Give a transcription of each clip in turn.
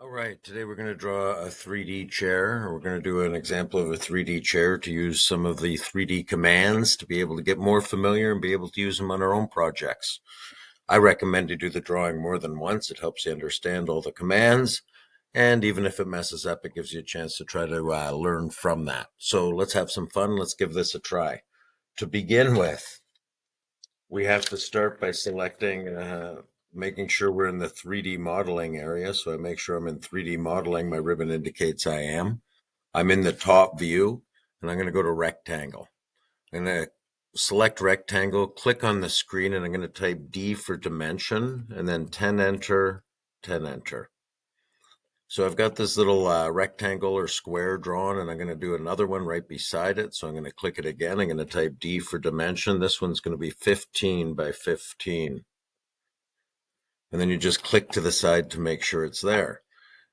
All right, today we're going to draw a 3D chair. We're going to do an example of a 3D chair to use some of the 3D commands to be able to get more familiar and be able to use them on our own projects. I recommend you do the drawing more than once. It helps you understand all the commands. And even if it messes up, it gives you a chance to try to learn from that. So let's have some fun. Let's give this a try. To begin with, we have to start by selecting, making sure we're in the 3D modeling area. So I make sure I'm in 3D modeling. My ribbon indicates I am. I'm in the top view, and I'm going to go to rectangle. I'm going to select rectangle, click on the screen, and I'm going to type D for dimension, and then 10 enter, 10 enter. So I've got this little rectangle or square drawn, and I'm going to do another one right beside it. So I'm going to click it again. I'm going to type D for dimension. This one's going to be 15 by 15. And then you just click to the side to make sure it's there.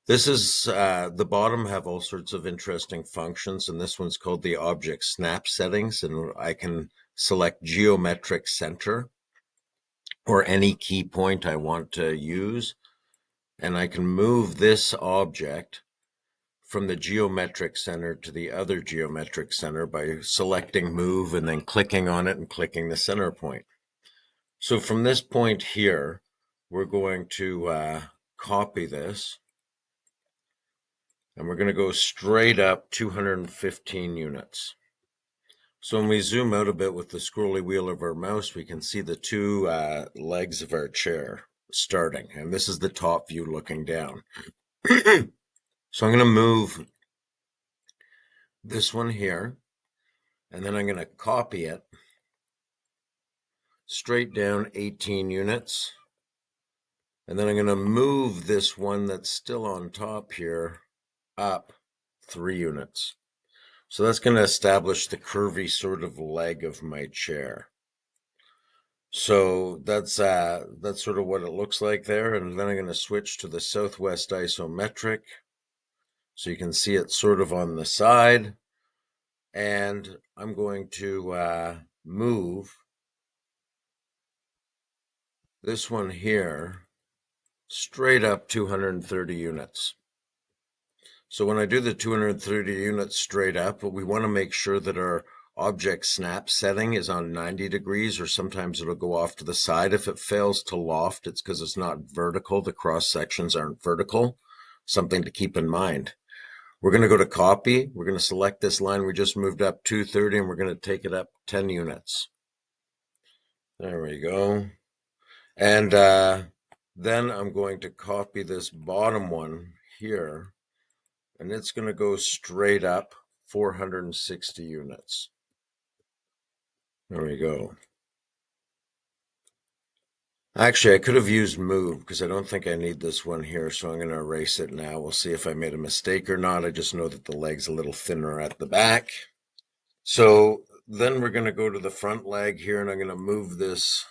This is, the bottom have all sorts of interesting functions, and this one's called the object snap settings, and I can select geometric center or any key point I want to use, and I can move this object from the geometric center to the other geometric center by selecting move and then clicking on it and clicking the center point. So from this point here, we're going to copy this, and we're going to go straight up 215 units. So when we zoom out a bit with the scrolly wheel of our mouse, we can see the two legs of our chair starting, and this is the top view looking down. So I'm going to move this one here, and then I'm going to copy it straight down 18 units. And then I'm going to move this one that's still on top here up 3 units. So that's going to establish the curvy sort of leg of my chair. So that's sort of what it looks like there. And then I'm going to switch to the southwest isometric. So you can see it sort of on the side. And I'm going to move this one here straight up 230 units. So when I do the 230 units straight up, we want to make sure that our object snap setting is on 90 degrees, or sometimes it'll go off to the side. If it fails to loft, it's because it's not vertical. The cross sections aren't vertical. Something to keep in mind. We're going to go to copy. We're going to select this line we just moved up 230, and we're going to take it up 10 units. There we go. And then I'm going to copy this bottom one here, and it's going to go straight up 460 units. There we go. Actually, I could have used move because I don't think I need this one here, so I'm going to erase it now. We'll see if I made a mistake or not. I just know that the leg's a little thinner at the back. So then we're going to go to the front leg here, and I'm going to move this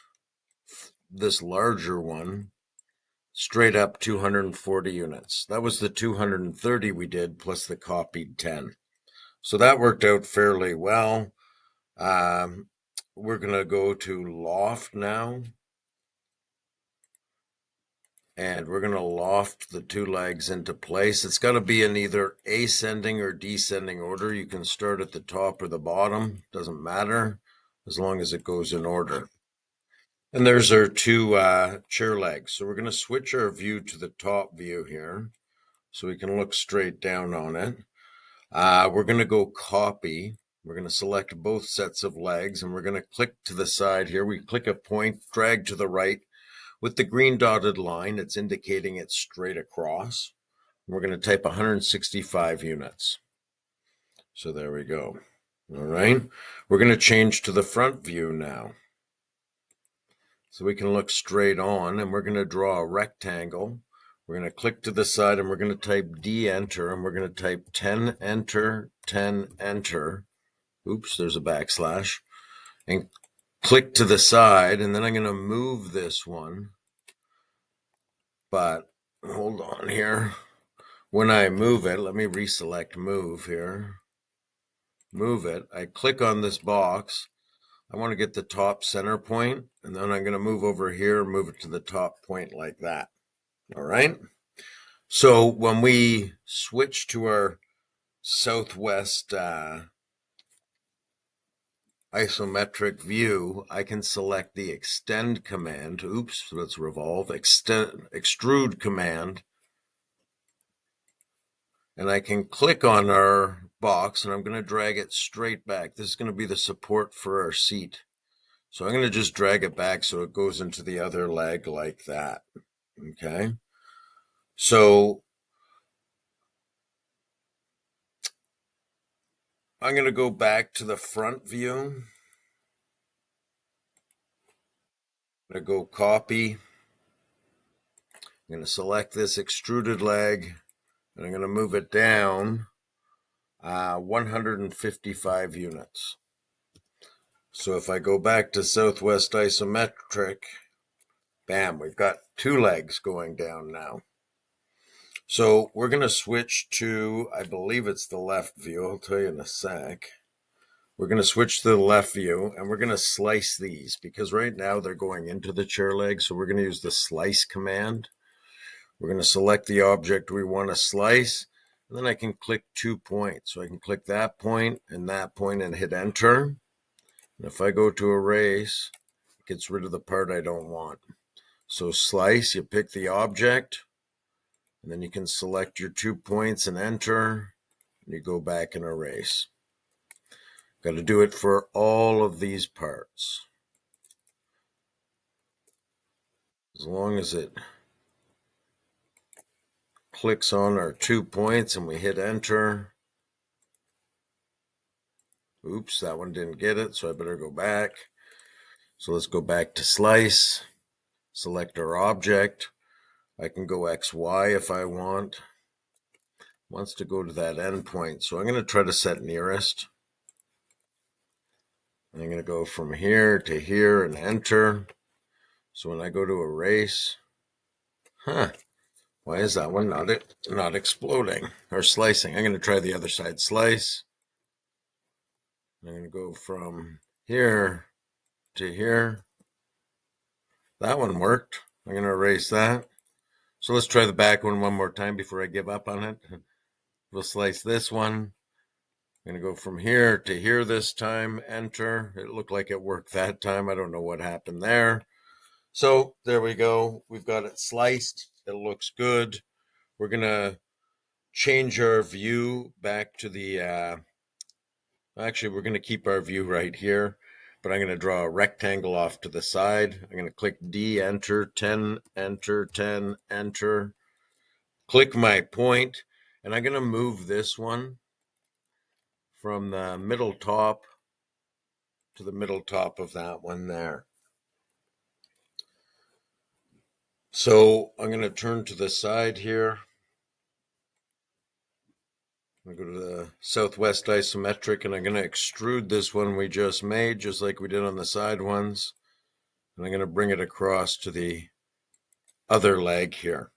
larger one straight up 240 units. That was the 230 we did plus the copied 10. So that worked out fairly well. We're going to go to loft now. And we're going to loft the two legs into place. It's got to be in either ascending or descending order. You can start at the top or the bottom. Doesn't matter as long as it goes in order. And there's our two chair legs. So we're going to switch our view to the top view here so we can look straight down on it. We're going to go copy. We're going to select both sets of legs, and we're going to click to the side here. We click a point, drag to the right. With the green dotted line, it's indicating it's straight across. We're going to type 165 units. So there we go. All right. We're going to change to the front view now. So we can look straight on, and we're going to draw a rectangle. We're going to click to the side, and we're going to type D enter, and we're going to type 10 enter, 10 enter. Oops, there's a backslash. And click to the side, and then I'm going to move this one. But hold on here. When I move it, let me reselect move here. Move it. I click on this box. I want to get the top center point, and then I'm going to move over here, move it to the top point like that. All right. So when we switch to our southwest isometric view, I can select the extend command. Oops, let's revolve. Extrude command. And I can click on our box and I'm going to drag it straight back. This is going to be the support for our seat. So I'm going to just drag it back so it goes into the other leg like that. Okay. So I'm going to go back to the front view. I'm going to go copy. I'm going to select this extruded leg and I'm going to move it down 155 units. So if I go back to Southwest isometric, bam, we've got two legs going down now. So we're going to switch to, I believe it's the left view. I'll tell you in a sec. We're going to switch to the left view and we're going to slice these because right now they're going into the chair leg. So we're going to use the slice command. We're going to select the object we want to slice. And then I can click 2 points. So I can click that point and hit enter. And if I go to erase, it gets rid of the part I don't want. So slice, you pick the object, and then you can select your 2 points and enter, and you go back and erase. Got to do it for all of these parts. As long as it clicks on our 2 points and we hit enter. Oops, that one didn't get it, so I better go back. So let's go back to slice, select our object. I can go XY if I want. Wants to go to that endpoint, so I'm going to try to set nearest. I'm going to go from here to here and enter. So when I go to erase, why is that one not exploding or slicing? I'm going to try the other side, slice. I'm going to go from here to here. That one worked. I'm going to erase that. So let's try the back one more time before I give up on it. We'll slice this one. I'm going to go from here to here this time, enter. It looked like it worked that time. I don't know what happened there. So there we go. We've got it sliced. It looks good. We're going to change our view back to the, actually, we're going to keep our view right here, but I'm going to draw a rectangle off to the side. I'm going to click D, enter, 10, enter, 10, enter. Click my point, and I'm going to move this one from the middle top to the middle top of that one there. So I'm going to turn to the side here. I'm going to go to the southwest isometric and I'm going to extrude this one we just made, just like we did on the side ones. And I'm going to bring it across to the other leg here.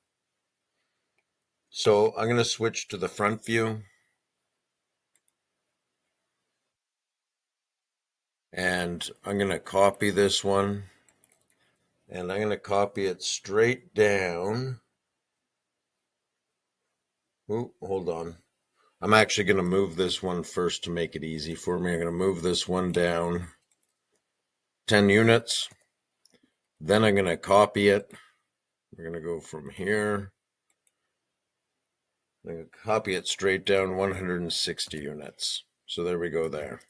So I'm going to switch to the front view. And I'm going to copy this one. And I'm going to copy it straight down. Oh, hold on. I'm actually going to move this one first to make it easy for me. I'm going to move this one down 10 units. Then I'm going to copy it. We're going to go from here. I'm going to copy it straight down 160 units. So there we go there.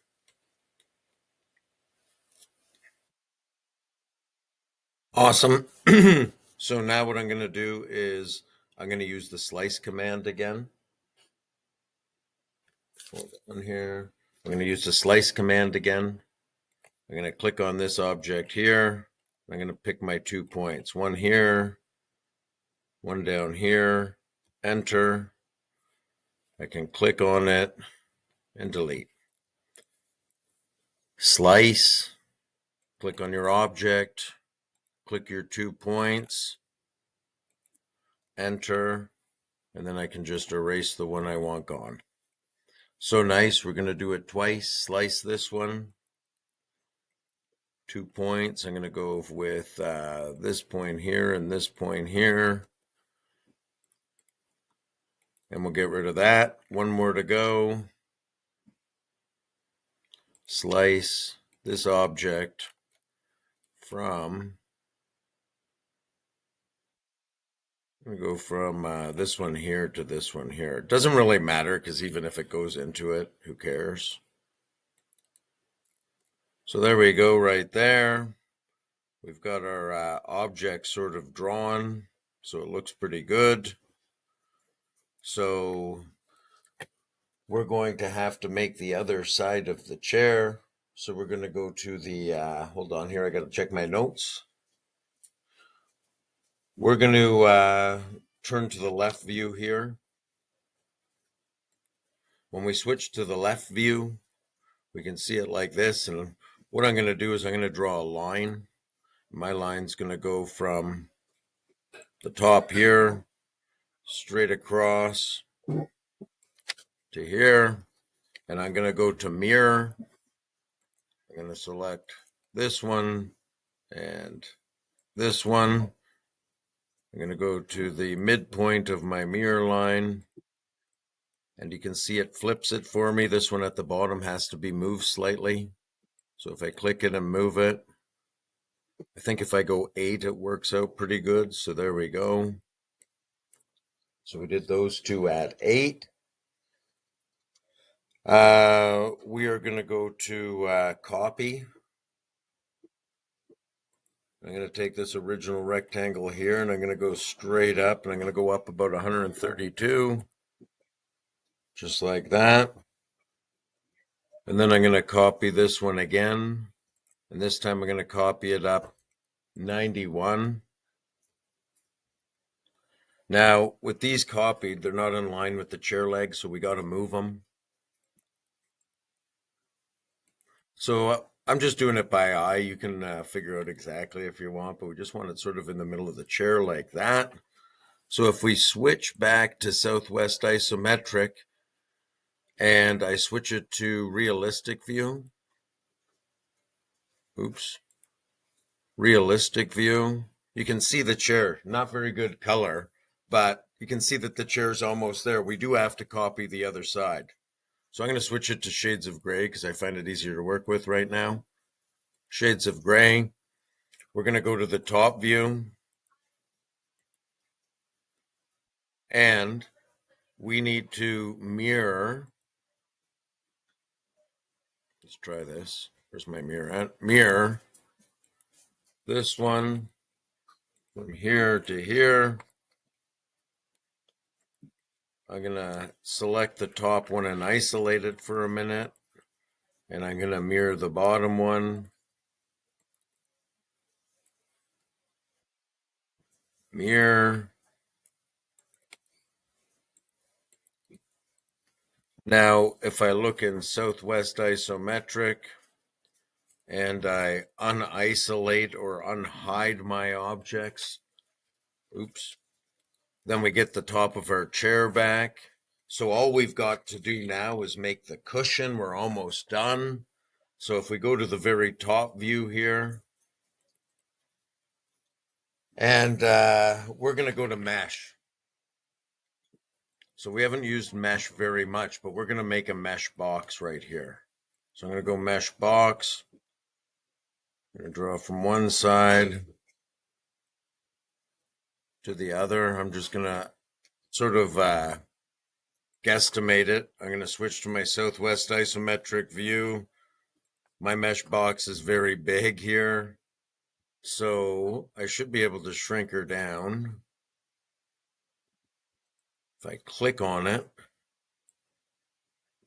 Awesome. So now what I'm going to do is I'm going to use the slice command again. Hold on here. I'm going to use the slice command again. I'm going to click on this object here. I'm going to pick my 2 points. One here, one down here, enter. I can click on it and delete. Slice, click on your object, click your 2 points, enter, and then I can just erase the one I want gone. So nice. We're going to do it twice. Slice this one, 2 points. I'm going to go with this point here and this point here. And we'll get rid of that. One more to go. Slice this object from, I'm going to go from this one here to this one here. It doesn't really matter because even if it goes into it, who cares? So there we go right there. We've got our object sort of drawn, so it looks pretty good. So we're going to have to make the other side of the chair. So we're going to go to the, hold on here, I got to check my notes. We're going to turn to the left view here. When we switch to the left view, we can see it like this. And what I'm going to do is I'm going to draw a line. My line's going to go from the top here straight across to here. And I'm going to go to mirror. I'm going to select this one and this one. I'm going to go to the midpoint of my mirror line. And you can see it flips it for me. This one at the bottom has to be moved slightly. So if I click it and move it, I think if I go 8, it works out pretty good. So there we go. So we did those two at 8. We are going to go to copy. I'm going to take this original rectangle here and I'm going to go straight up and I'm going to go up about 132, just like that. And then I'm going to copy this one again. And this time I'm going to copy it up 91. Now, with these copied, they're not in line with the chair legs, so we got to move them. So I'm just doing it by eye. You can figure out exactly if you want, but we just want it sort of in the middle of the chair like that. So if we switch back to Southwest isometric and I switch it to realistic view, realistic view, you can see the chair. Not very good color, but you can see that the chair is almost there. We do have to copy the other side. So I'm going to switch it to shades of gray because I find it easier to work with right now. Shades of gray. We're going to go to the top view. And we need to mirror. Let's try this. Where's my mirror at? Mirror this one from here to here. I'm going to select the top one and isolate it for a minute. And I'm going to mirror the bottom one. Mirror. Now, if I look in Southwest isometric and I unisolate or unhide my objects, then we get the top of our chair back. So all we've got to do now is make the cushion. We're almost done. So if we go to the very top view here, and we're going to go to mesh. So we haven't used mesh very much, but we're going to make a mesh box right here. So I'm going to go mesh box. I'm going to draw from one side to the other. I'm just going to sort of guesstimate it. I'm going to switch to my Southwest isometric view. My mesh box is very big here, so I should be able to shrink her down. If I click on it,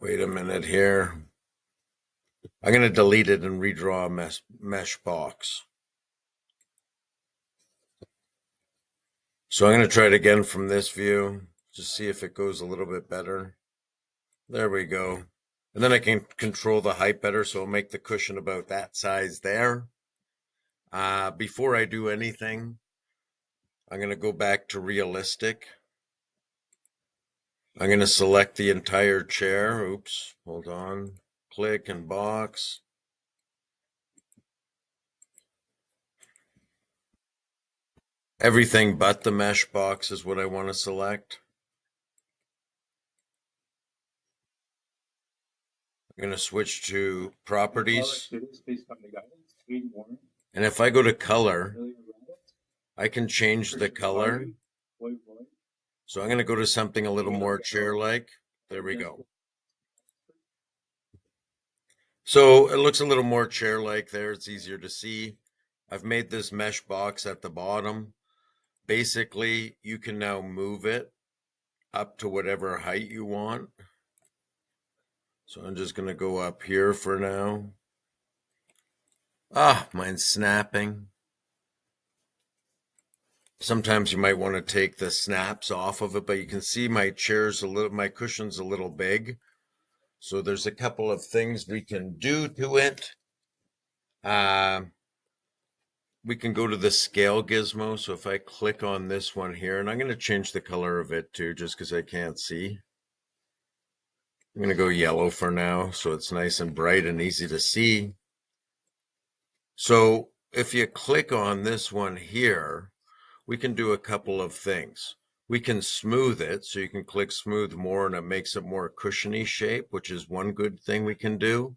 wait a minute here. I'm going to delete it and redraw a mesh box. So I'm going to try it again from this view, just see if it goes a little bit better. There we go. And then I can control the height better, so I'll make the cushion about that size there. Before I do anything, I'm going to go back to realistic. I'm going to select the entire chair. Oops, hold on. Click and box. Everything but the mesh box is what I want to select. I'm going to switch to properties. And if I go to color, I can change the color. So I'm going to go to something a little more chair-like. There we go. So it looks a little more chair-like there. It's easier to see. I've made this mesh box at the bottom. Basically, you can now move it up to whatever height you want. So I'm just going to go up here for now. Ah, mine's snapping. Sometimes you might want to take the snaps off of it, but you can see my my cushion's a little big. So there's a couple of things we can do to it. We can go to the scale gizmo. So if I click on this one here, and I'm going to change the color of it too, just because I can't see. I'm going to go yellow for now, so it's nice and bright and easy to see. So if you click on this one here, we can do a couple of things. We can smooth it, so you can click smooth more and it makes it more cushiony shape, which is one good thing we can do.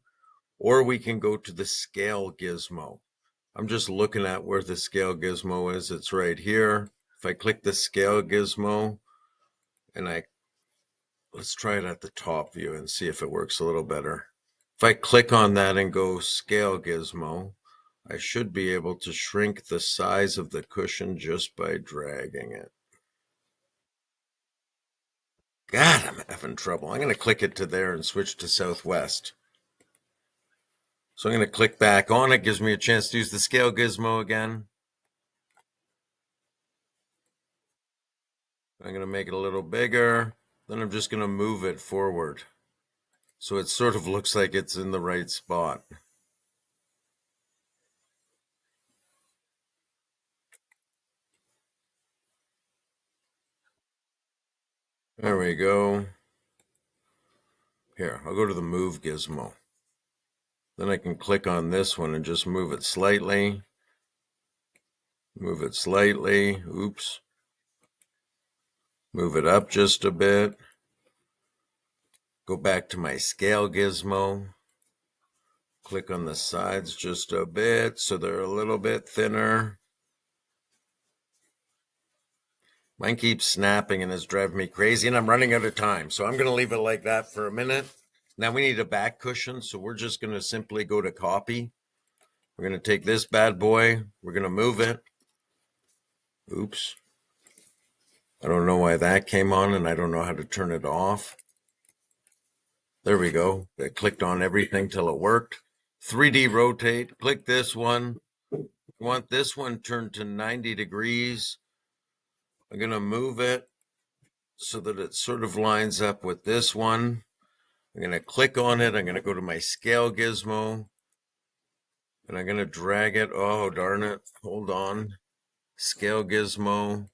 Or we can go to the scale gizmo. I'm just looking at where the scale gizmo is. It's right here. If I click the scale gizmo and let's try it at the top view and see if it works a little better. If I click on that and go scale gizmo, I should be able to shrink the size of the cushion just by dragging it. God, I'm having trouble. I'm going to click it to there and switch to Southwest. So I'm going to click back on it. Gives me a chance to use the scale gizmo again. I'm going to make it a little bigger. Then I'm just going to move it forward. So it sort of looks like it's in the right spot. There we go. Here, I'll go to the move gizmo. Then I can click on this one and just move it slightly. Move it slightly. Oops. Move it up just a bit. Go back to my scale gizmo. Click on the sides just a bit so they're a little bit thinner. Mine keeps snapping and is driving me crazy, and I'm running out of time. So I'm going to leave it like that for a minute. Now we need a back cushion, so we're just going to simply go to copy. We're going to take this bad boy. We're going to move it. Oops. I don't know why that came on, and I don't know how to turn it off. There we go. I clicked on everything till it worked. 3D rotate. Click this one. I want this one turned to 90 degrees. I'm going to move it so that it sort of lines up with this one. I'm going to click on it. I'm going to go to my scale gizmo and I'm going to drag it. Oh, darn it. Hold on. Scale gizmo.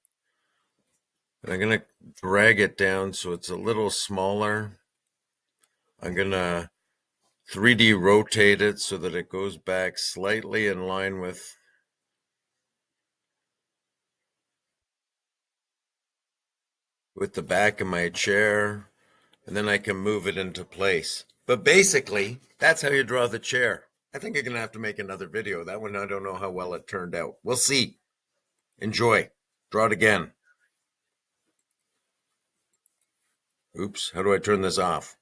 And I'm going to drag it down so it's a little smaller. I'm going to 3D rotate it so that it goes back slightly in line with the back of my chair. And then I can move it into place. But basically, that's how you draw the chair. I think you're going to have to make another video. That one, I don't know how well it turned out. We'll see. Enjoy. Draw it again. Oops, how do I turn this off?